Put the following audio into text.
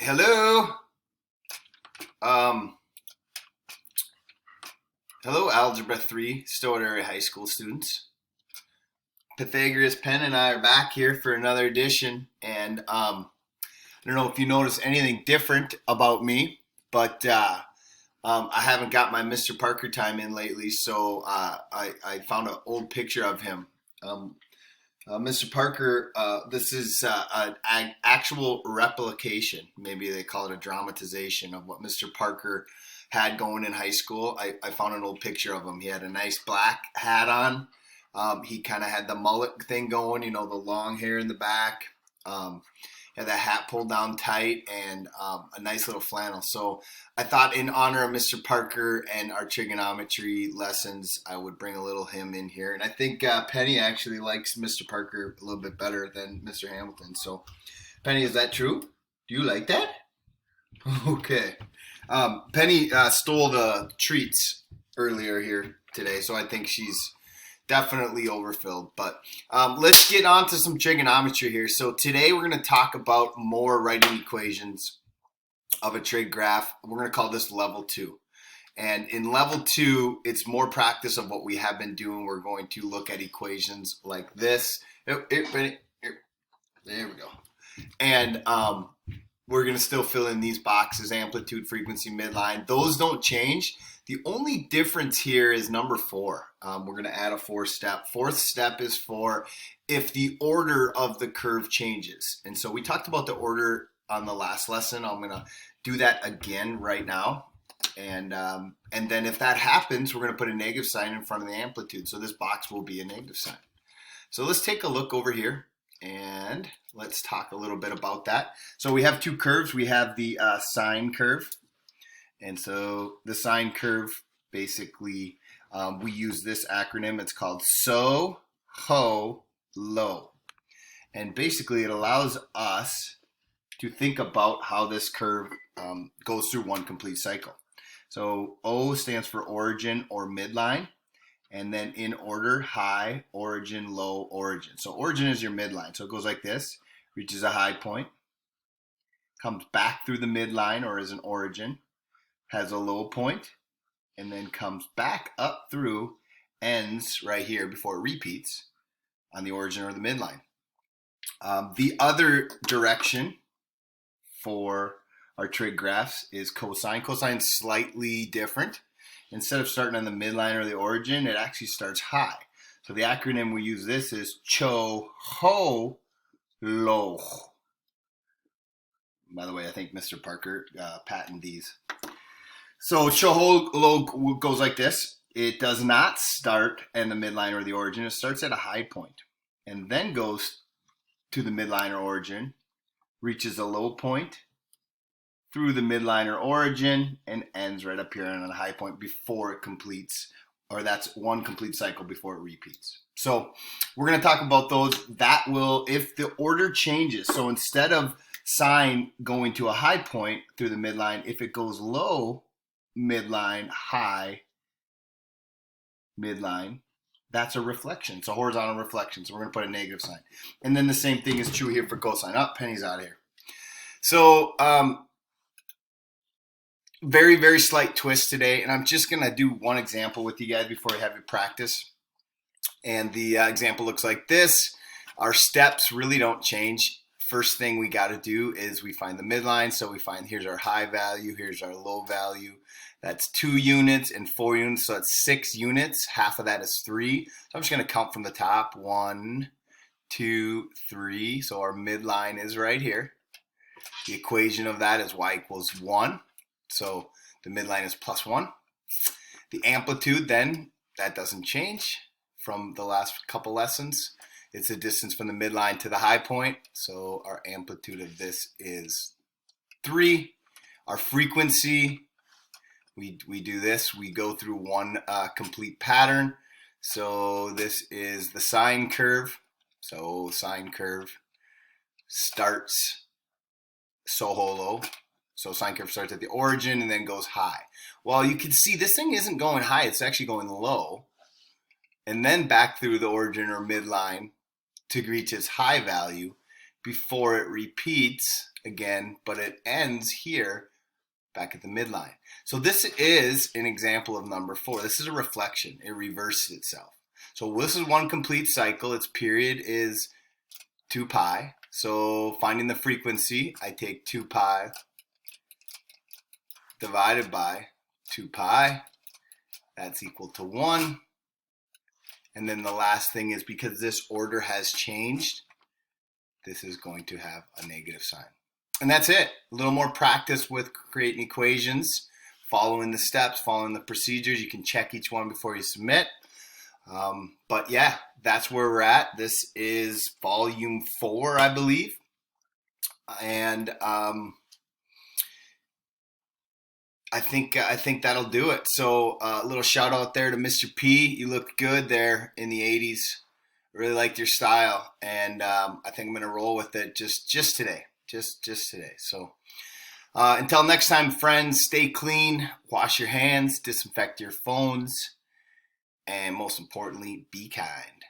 Hello. Um, Hello, Algebra 3 Stoward Area High School students. Pythagoras Penn and I are back here for another edition. And I don't know if you notice anything different about me, but I haven't got my Mr. Parker time in lately, so I found an old picture of him. Um, Mr. Parker, this is an actual replication. Maybe they call it a dramatization of what Mr. Parker had going in high school. I found an old picture of him. He had a nice black hat on. He kind of had the mullet thing going, the long hair in the back. Um, had that hat pulled down tight and a nice little flannel. So I thought in honor of Mr. Parker and our trigonometry lessons, I would bring a little him in here. And I think Penny actually likes Mr. Parker a little bit better than Mr. Hamilton. So Penny, is that true? Do you like that? Okay. Penny stole the treats earlier here today, so I think she's definitely overfilled. But let's get on to some trigonometry here. So today we're going to talk about more writing equations of a trig graph. We're going to call this level 2. And in level 2, it's more practice of what we have been doing. We're going to look at equations like this. There we go. And we're going to still fill in these boxes: amplitude, frequency, midline. Those don't change. The only difference here is number 4. We're going to add a 4th step. 4th step is for if the order of the curve changes. And so we talked about the order on the last lesson. I'm going to do that again right now. And then if that happens, we're going to put a negative sign in front of the amplitude. So this box will be a negative sign. So let's take a look over here and let's talk a little bit about that. So we have two curves. We have the sine curve. And so the sine curve, basically, we use this acronym. It's called SO, HO, LO. And basically, it allows us to think about how this curve goes through one complete cycle. So O stands for origin or midline. And then in order, high, origin, low, origin. So origin is your midline. So it goes like this, reaches a high point, comes back through the midline or as an origin, has a low point, and then comes back up through, ends right here before it repeats on the origin or the midline. The other direction for our trig graphs is cosine. Cosine is slightly different. Instead of starting on the midline or the origin, it actually starts high. So the acronym we use this is CHO, HO, LO. By the way, I think Mr. Parker patented these. So CHO, HO, LO goes like this. It does not start in the midline or the origin. It starts at a high point and then goes to the midline or origin, reaches a low point, through the midline or origin, and ends right up here on a high point before it completes, or that's one complete cycle before it repeats. So we're going to talk about those. That will, if the order changes, so instead of sine going to a high point through the midline, if it goes low, midline, high, midline, that's a reflection. It's a horizontal reflection. So we're going to put a negative sign. And then the same thing is true here for cosine. Penny's out of here. So, very, very slight twist today, and I'm just going to do one example with you guys before I have you practice. And the example looks like this. Our steps really don't change. First thing we got to do is we find the midline. So we find here's our high value, here's our low value. That's 2 units and 4 units, so that's 6 units. Half of that is 3. So I'm just going to count from the top. 1, 2, 3. So our midline is right here. The equation of that is y equals 1. So the midline is plus 1. The amplitude then, that doesn't change from the last couple lessons. It's the distance from the midline to the high point. So our amplitude of this is 3. Our frequency, we do this. We go through one complete pattern. So this is the sine curve. So sine curve starts low. So sine curve starts at the origin and then goes high. Well, you can see this thing isn't going high. It's actually going low. And then back through the origin or midline to reach its high value before it repeats again, but it ends here back at the midline. So this is an example of number 4. This is a reflection. It reverses itself. So this is one complete cycle. Its period is 2 pi. So finding the frequency, I take 2 pi divided by 2 pi. That's equal to 1. And then the last thing is, because this order has changed, this is going to have a negative sign. And that's it. A little more practice with creating equations, following the steps, following the procedures. You can check each one before you submit. But yeah, that's where we're at. This is volume 4, I believe. And I think that'll do it. So a little shout out there to Mr. P. You looked good there in the 80s. Really liked your style, and I think I'm gonna roll with it just today, just today. So until next time, friends, stay clean, wash your hands, disinfect your phones, and most importantly, be kind.